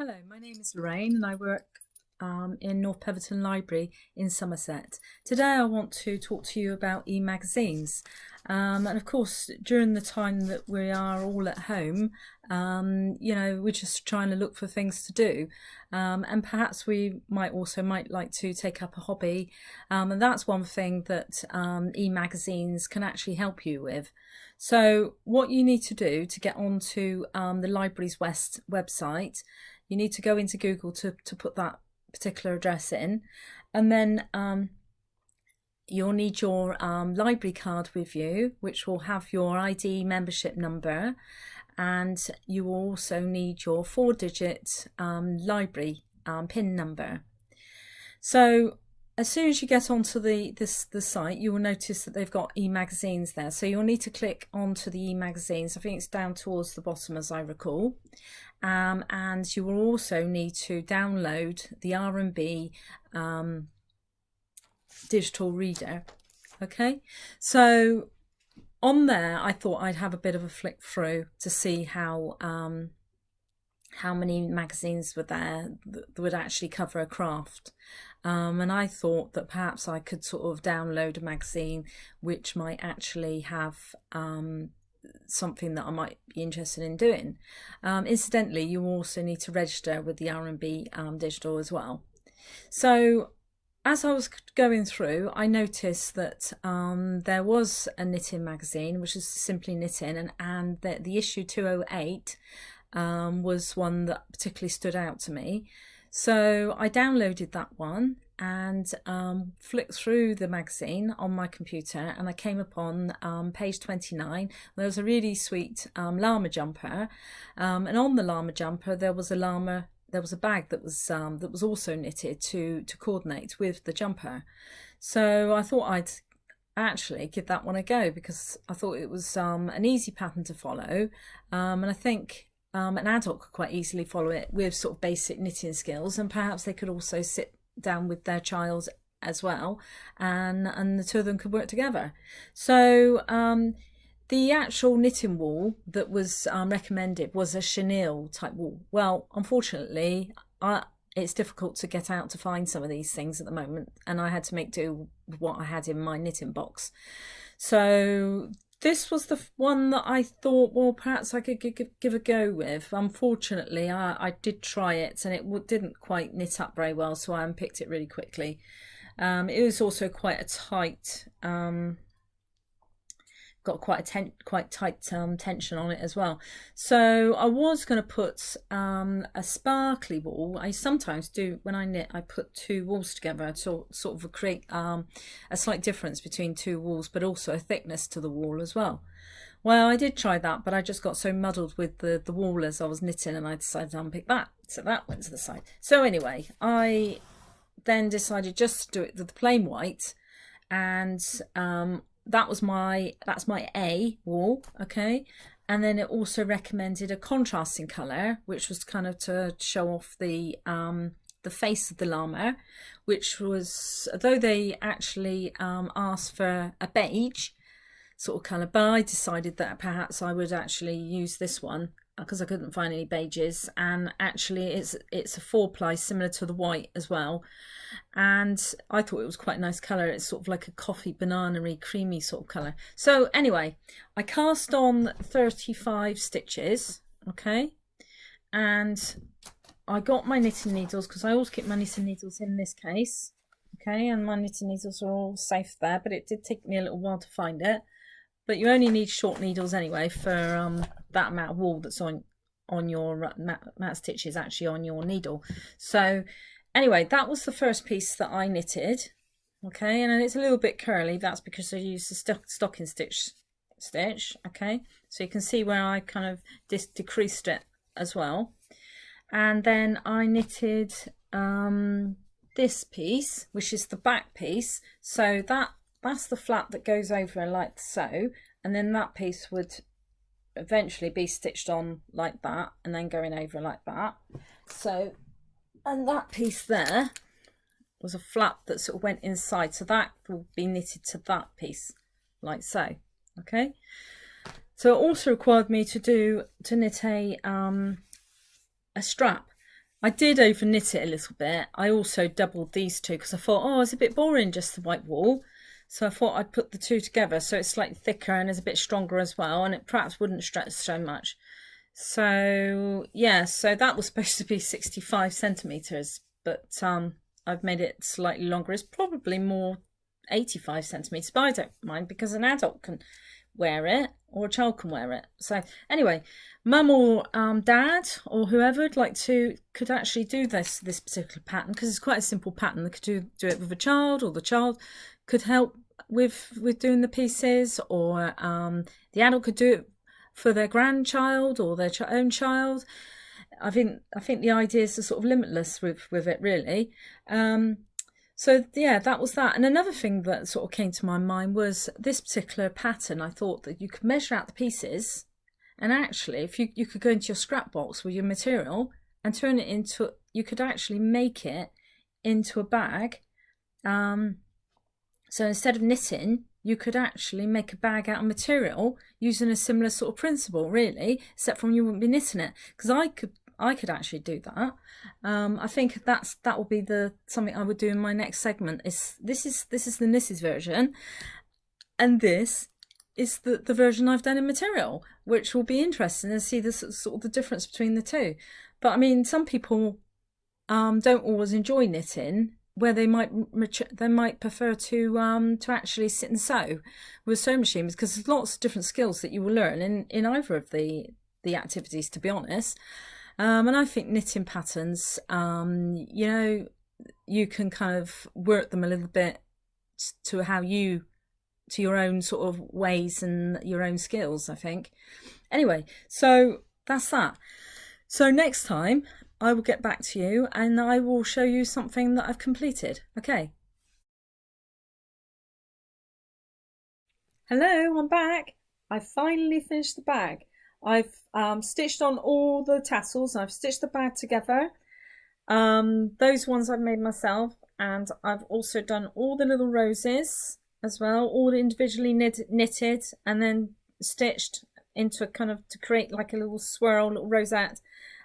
Hello, my name is Lorraine and I work in North Petherton Library in Somerset. Today I want to talk to you about e-magazines. And of course, during the time that we are all at home, we're just trying to look for things to do. And perhaps we might like to take up a hobby. And that's one thing that e-magazines can actually help you with. So what you need to do to get onto the Libraries West website, you need to go into Google to put that particular address in, and then you'll need your library card with you, which will have your ID membership number, and you will also need your 4-digit library PIN number. So as soon as you get onto the site, you will notice that they've got e-magazines there. So you'll need to click onto the e-magazines. I think it's down towards the bottom, as I recall. And you will also need to download the R&B digital reader. Okay, so on there, I thought I'd have a bit of a flick through to see how many magazines were there that would actually cover a craft. And I thought that perhaps I could sort of download a magazine which might actually have something that I might be interested in doing. Incidentally, you also need to register with the R&B digital as well. So as I was going through, I noticed that there was a knitting magazine, which is simply knitting, and the issue 208 was one that particularly stood out to me. So I downloaded that one and flicked through the magazine on my computer, and I came upon page 29. There was a really sweet llama jumper, and on the llama jumper there was a bag that was also knitted to coordinate with the jumper. So I thought I'd actually give that one a go, because I thought it was an easy pattern to follow, and I think an adult could quite easily follow it with sort of basic knitting skills, and perhaps they could also sit down with their child as well, and the two of them could work together. So the actual knitting wool that was recommended was a chenille type wool. Well, unfortunately, it's difficult to get out to find some of these things at the moment, and I had to make do with what I had in my knitting box. So this was the one that I thought, well, perhaps I could give a go with. Unfortunately, I did try it, and it didn't quite knit up very well, so I unpicked it really quickly. It was also quite a tight, got quite tight tension on it as well. So I was going to put a sparkly wool. I sometimes do when I knit. I put two wools together to sort of create a slight difference between two wools, but also a thickness to the wool as well. Well, I did try that, but I just got so muddled with the wool as I was knitting, and I decided to unpick that. So that went to the side. So anyway, I then decided just to do it with the plain white, and that's my A wool, okay. And then it also recommended a contrasting colour, which was kind of to show off the face of the llama, which was, though they actually asked for a beige sort of colour, but I decided that perhaps I would actually use this one because I couldn't find any beiges, and actually it's a 4-ply similar to the white as well, and I thought it was quite a nice colour. It's sort of like a coffee banana-y creamy sort of colour. So anyway, I cast on 35 stitches, okay, and I got my knitting needles, because I always keep my knitting needles in this case, okay, and my knitting needles are all safe there, but it did take me a little while to find it. But you only need short needles anyway for that amount of wool that's on your mat stitches actually on your needle. So anyway, that was the first piece that I knitted, okay, and it's a little bit curly. That's because I used the stocking stitch, okay, so you can see where I kind of decreased it as well. And then I knitted this piece, which is the back piece, so that's the flap that goes over like so, and then that piece would eventually be stitched on like that, and then going over like that. So, and that piece there was a flap that sort of went inside, so that will be knitted to that piece like so, okay. So it also required me to knit a strap, I did over knit it a little bit. I also doubled these two because I thought, oh, it's a bit boring just the white wool. So I thought I'd put the two together so it's slightly thicker and is a bit stronger as well, and it perhaps wouldn't stretch so much. So yeah, so that was supposed to be 65 centimeters, but I've made it slightly longer. It's probably more 85 centimeters, but I don't mind because an adult can wear it or a child can wear it. So anyway, mum or dad or whoever would like to could actually do this particular pattern because it's quite a simple pattern. They could do it with a child, or the child could help with doing the pieces, or the adult could do it for their grandchild or their own child. I think the ideas are sort of limitless with it, really. So yeah, that was that. And another thing that sort of came to my mind was this particular pattern. I thought that you could measure out the pieces, and actually if you could go into your scrap box with your material and turn it into, you could actually make it into a bag. So instead of knitting, you could actually make a bag out of material using a similar sort of principle, really, except from you wouldn't be knitting it. Because I could actually do that. I think that will be something I would do in my next segment. This is the knitted version, and this is the version I've done in material, which will be interesting to see the sort of the difference between the two. But I mean, some people don't always enjoy knitting, where they might prefer to actually sit and sew with sewing machines, because there's lots of different skills that you will learn in either of the activities, to be honest. And I think knitting patterns, you know, you can kind of work them a little bit to your own sort of ways and your own skills, I think. Anyway, so that's that. So next time I will get back to you and I will show you something that I've completed. Okay. Hello, I'm back. I finally finished the bag. I've stitched on all the tassels. I've stitched the bag together. Those ones I've made myself, and I've also done all the little roses as well, all individually knitted and then stitched into a kind of, to create like a little swirl, little rosette.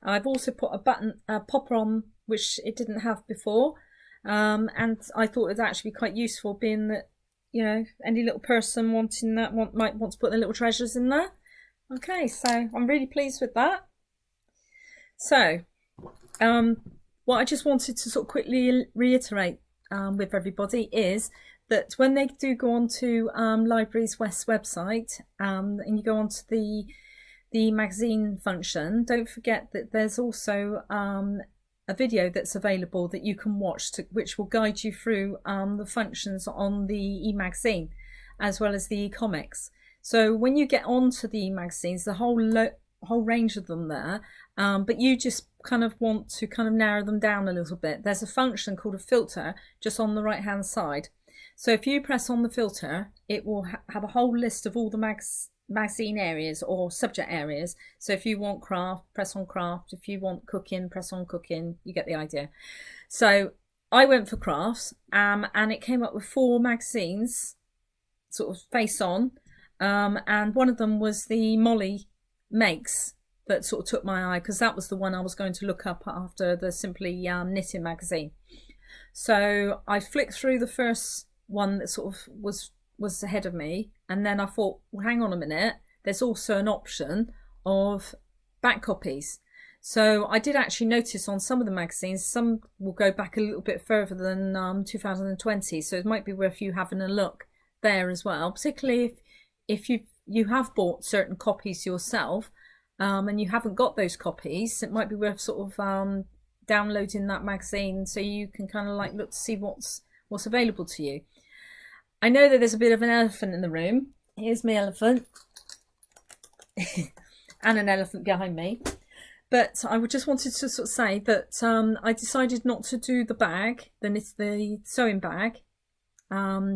I've also put a popper on, which it didn't have before, and I thought it would actually be quite useful, being that, you know, any little person wanting that might want to put their little treasures in there. Okay, so I'm really pleased with that. So what I just wanted to sort of quickly reiterate with everybody is that when they do go on to Libraries West's website, and you go on to the magazine function, don't forget that there's also a video that's available that you can watch, which will guide you through the functions on the e-magazine as well as the e-comics. So when you get onto the e-magazines, the whole range of them there, but you just kind of want to kind of narrow them down a little bit. There's a function called a filter just on the right hand side. So if you press on the filter, it will have a whole list of all the magazine areas or subject areas. So if you want craft, press on craft. If you want cooking, press on cooking. You get the idea. So I went for crafts, and it came up with 4 magazines sort of face on, and one of them was the Molly Makes that sort of took my eye, because that was the one I was going to look up after the Simply Knitting magazine. So I flicked through the first one that sort of was ahead of me, and then I thought, well, hang on a minute, there's also an option of back copies. So I did actually notice on some of the magazines, some will go back a little bit further than 2020, so it might be worth you having a look there as well, particularly if you have bought certain copies yourself, and you haven't got those copies. It might be worth sort of downloading that magazine so you can kind of like look to see what's available to you. I know that there's a bit of an elephant in the room. Here's my elephant and an elephant behind me. But I just wanted to sort of say that I decided not to do the bag, the sewing bag,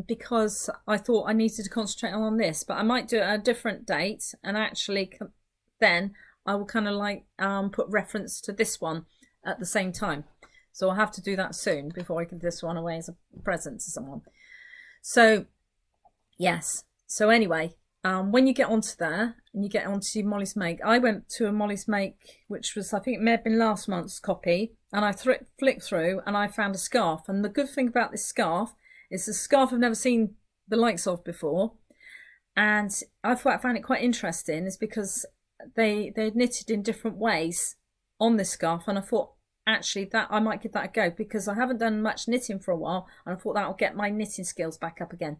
because I thought I needed to concentrate on this. But I might do it at a different date, and actually then I will kind of like put reference to this one at the same time. So I'll have to do that soon before I give this one away as a present to someone. So yes, so anyway, when you get onto there and you get onto Molly's Make, I went to a Molly's Make, which was, I think it may have been last month's copy, and I flicked through and I found a scarf. And the good thing about this scarf is a scarf I've never seen the likes of before. And I found it quite interesting, is because they knitted in different ways on this scarf, and I thought actually that I might give that a go, because I haven't done much knitting for a while, and I thought that'll get my knitting skills back up again.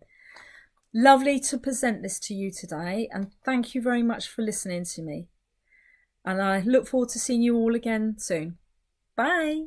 Lovely to present this to you today, and thank you very much for listening to me, and I look forward to seeing you all again soon. Bye.